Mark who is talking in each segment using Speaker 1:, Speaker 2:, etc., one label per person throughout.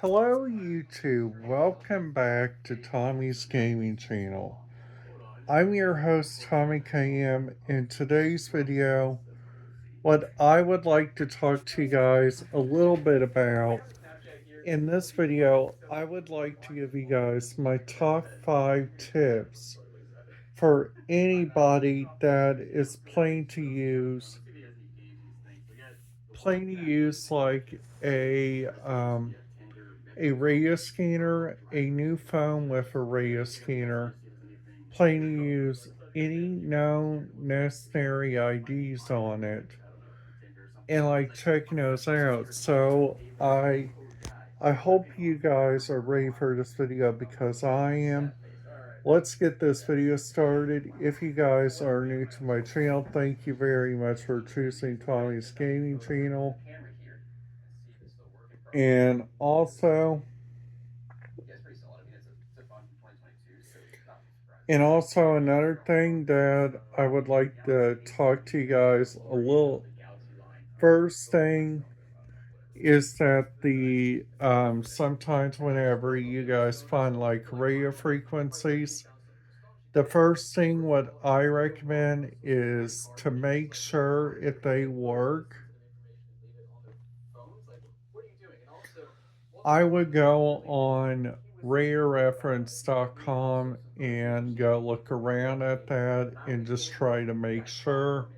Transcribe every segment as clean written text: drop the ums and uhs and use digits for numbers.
Speaker 1: Hello, YouTube. Welcome back to Tommy's Gaming Channel. I'm your host, Tommy KM. In today's video, what I would like to talk to you guys a little bit about. In this video, I would like to give you guys my top 5 tips for anybody that is planning to use like a radius scanner, a new phone with a radius scanner, plan to use any known necessary IDs on it, and like checking those out. So I hope you guys are ready for this video because I am. Let's get this video started. If you guys are new to my channel, thank you very much for choosing Tommy's Gaming Channel. And also, another thing that I would like to talk to you guys a little. First thing is that the sometimes whenever you guys find like radio frequencies, the first thing what I recommend is to make sure if they work. I would go on RadioReference.com and go look around at that and just try to make sure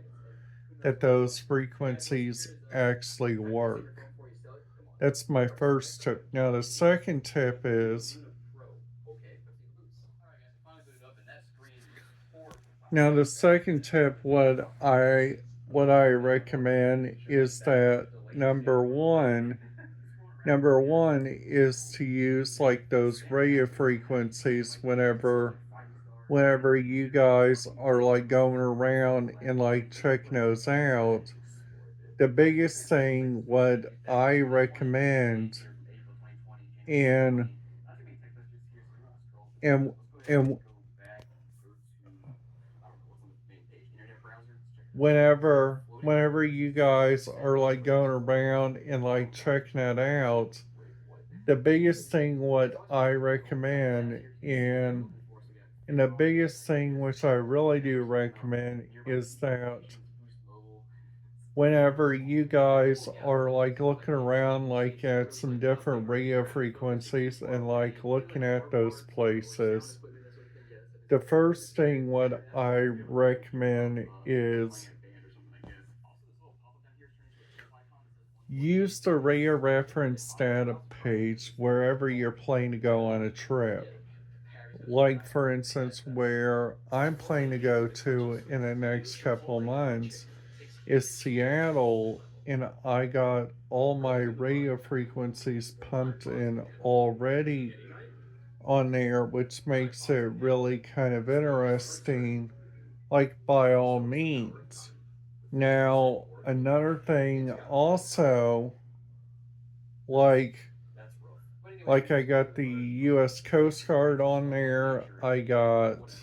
Speaker 1: that those frequencies actually work. That's my first tip. Now, the second tip is what I recommend is that number one is to use like those radio frequencies whenever you guys are like going around and like checking those out. The biggest thing what I recommend and and and whenever you guys are like going around and like checking that out, the biggest thing what I recommend and the biggest thing which I really do recommend is that whenever you guys are like looking around like at some different radio frequencies and like looking at those places, the first thing what I recommend is use the radio reference data page wherever you're planning to go on a trip. Like, for instance, where I'm planning to go to in the next couple of months is Seattle, and I got all my radio frequencies pumped in already on there, which makes it really kind of interesting, like, by all means. Now, another thing also, like, I got the U.S. Coast Guard on there. I got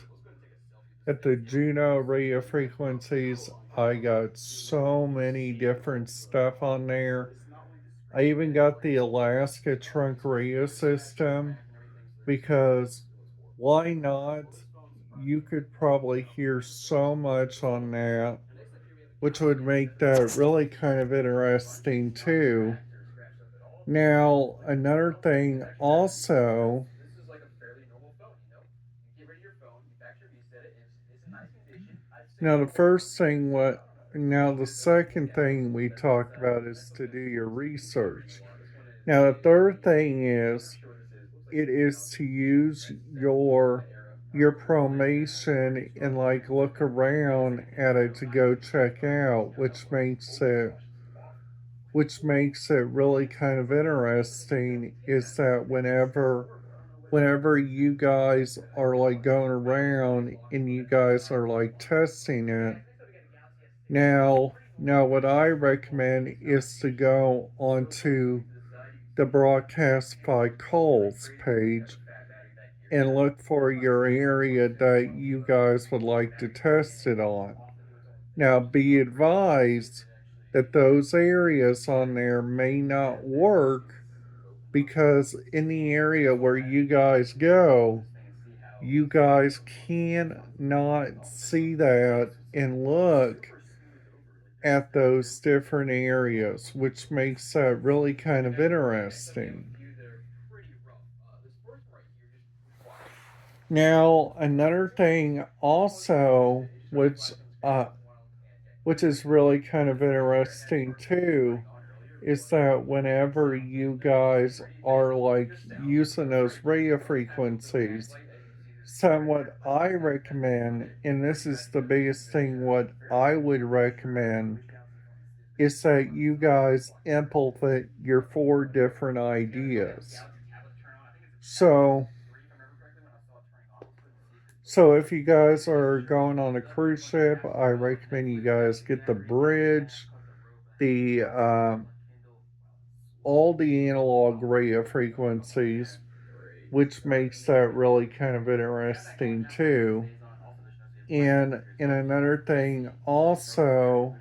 Speaker 1: at the Juno radio frequencies. I got so many different stuff on there. I even got the Alaska Trunk radio system because why not? You could probably hear so much on that, which would make that really kind of interesting too. Now, another thing also, now the first thing what now the second thing we talked about is to do your research. Now the third thing is it is to use your Promation and like look around at it to go check out, which makes it really kind of interesting is that whenever you guys are like going around and you guys are like testing it. Now what I recommend is to go onto the Broadcast by Calls page and look for your area that you guys would like to test it on. Now, be advised that those areas on there may not work because in the area where you guys go, you guys cannot see that and look at those different areas, which makes that really kind of interesting. Now, another thing also, uh, which is really kind of interesting too, is that whenever you guys are like using those radio frequencies, so what I recommend, and this is the biggest thing, what I would recommend is that you guys implement your four different ideas. So, so if you guys are going on a cruise ship, I recommend you guys get the bridge, the all the analog radio frequencies, which makes that really kind of interesting too. And another thing also,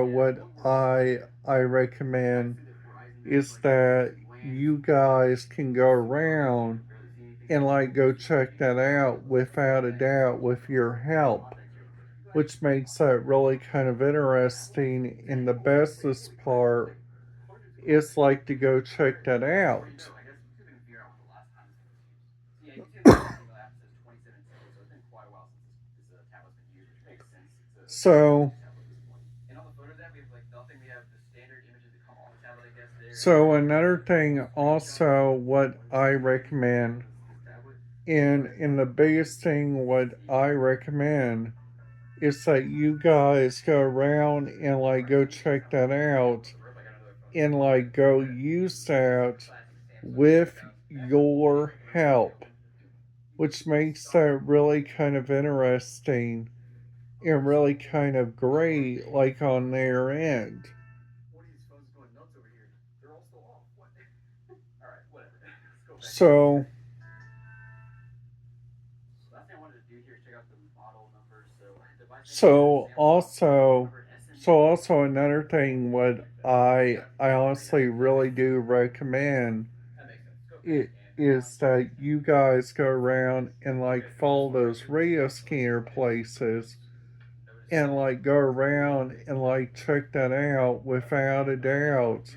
Speaker 1: what I recommend is that you guys can go around and like go check that out without a doubt with your help, which makes that really kind of interesting. And the bestest part is like to go check that out. So, so another thing also what I recommend, and the biggest thing what I recommend is that you guys go around and like go check that out and like go use that with your help, which makes that really kind of interesting and really kind of great, like on their end. So, so also, so also another thing, what I honestly really do recommend it is that you guys go around and like follow those radio scanner places and like go around and like check that out without a doubt.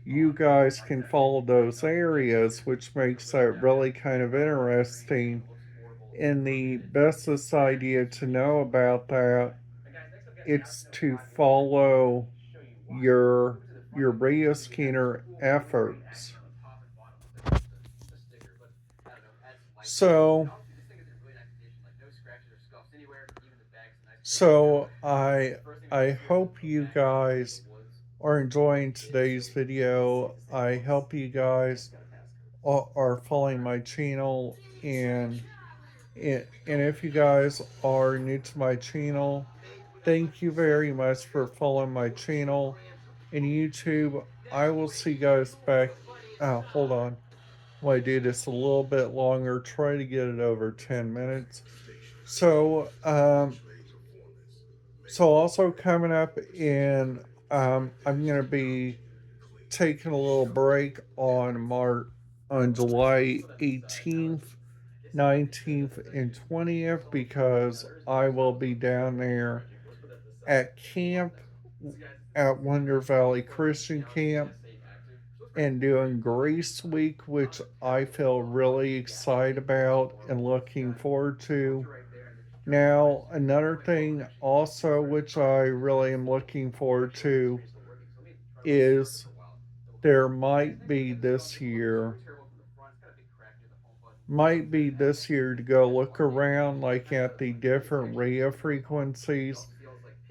Speaker 1: You guys can follow those areas, which makes that really kind of interesting. And the bestest idea to know about that, it's to follow your your radio scanner efforts. So so I hope you guys are enjoying today's video. I hope you guys are following my channel, and if you guys are new to my channel, thank you very much for following my channel. In YouTube, I will see you guys back. Oh, hold on. I want to do this a little bit longer. Try to get it over 10 minutes. So, so also coming up in, I'm gonna be taking a little break on July 18th, 19th, and 20th because I will be down there at camp at Wonder Valley Christian Camp and doing Grace Week, which I feel really excited about and looking forward to. Now, another thing also which I really am looking forward to is there might be this year to go look around like at the different radio frequencies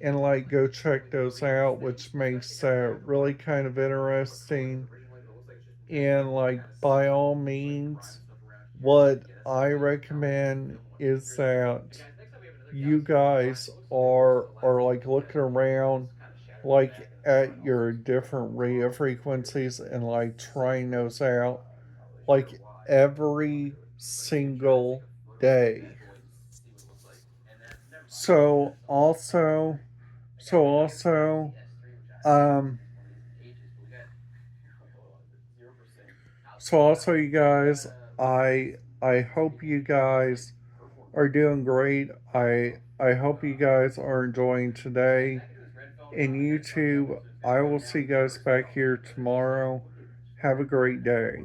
Speaker 1: and like go check those out, which makes that really kind of interesting. And like by all means, what I recommend is that you guys are like looking around like at your different radio frequencies and like trying those out like every single day. So also, so also, um, So also, you guys, I hope you guys are doing great. I hope you guys are enjoying today. And YouTube, I will see you guys back here tomorrow. Have a great day.